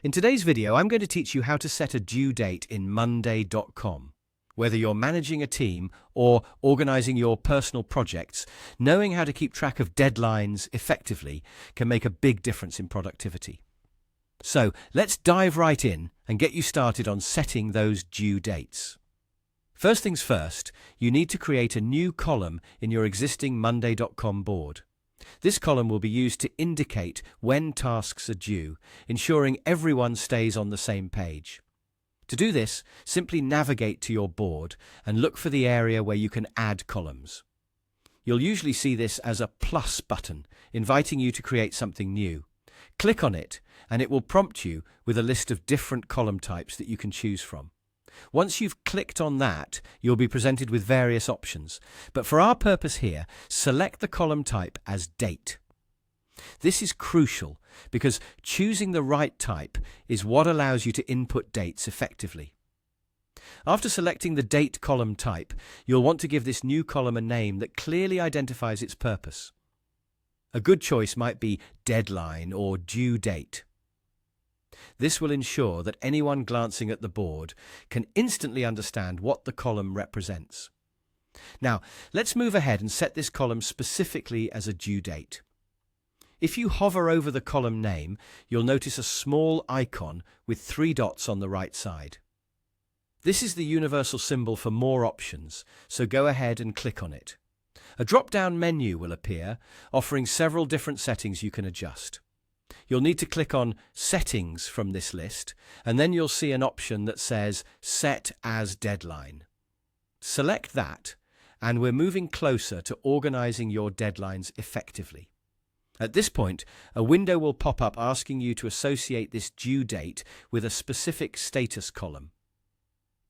In today's video, I'm going to teach you how to set a due date in Monday.com. Whether you're managing a team or organizing your personal projects, knowing how to keep track of deadlines effectively can make a big difference in productivity. So let's dive right in and get you started on setting those due dates. First things first, you need to create a new column in your existing Monday.com board. This column will be used to indicate when tasks are due, ensuring everyone stays on the same page. To do this, simply navigate to your board and look for the area where you can add columns. You'll usually see this as a plus button, inviting you to create something new. Click on it, and it will prompt you with a list of different column types that you can choose from. Once you've clicked on that, you'll be presented with various options. But for our purpose here, select the column type as Date. This is crucial because choosing the right type is what allows you to input dates effectively. After selecting the Date column type, you'll want to give this new column a name that clearly identifies its purpose. A good choice might be Deadline or Due Date. This will ensure that anyone glancing at the board can instantly understand what the column represents. Now, let's move ahead and set this column specifically as a due date. If you hover over the column name, you'll notice a small icon with 3 dots on the right side. This is the universal symbol for more options, so go ahead and click on it. A drop-down menu will appear, offering several different settings you can adjust. You'll need to click on Settings from this list, and then you'll see an option that says Set as Deadline. Select that, and we're moving closer to organizing your deadlines effectively. At this point, a window will pop up asking you to associate this due date with a specific status column.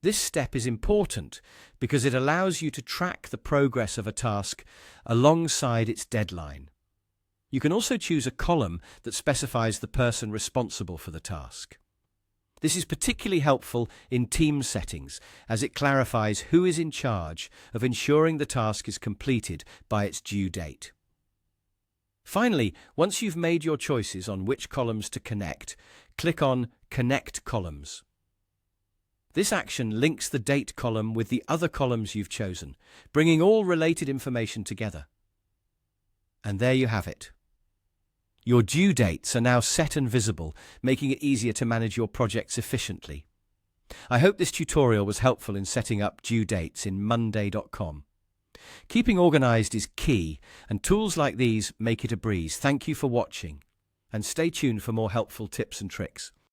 This step is important because it allows you to track the progress of a task alongside its deadline. You can also choose a column that specifies the person responsible for the task. This is particularly helpful in team settings as it clarifies who is in charge of ensuring the task is completed by its due date. Finally, once you've made your choices on which columns to connect, click on Connect Columns. This action links the date column with the other columns you've chosen, bringing all related information together. And there you have it. Your due dates are now set and visible, making it easier to manage your projects efficiently. I hope this tutorial was helpful in setting up due dates in Monday.com. Keeping organized is key, and tools like these make it a breeze. Thank you for watching, and stay tuned for more helpful tips and tricks.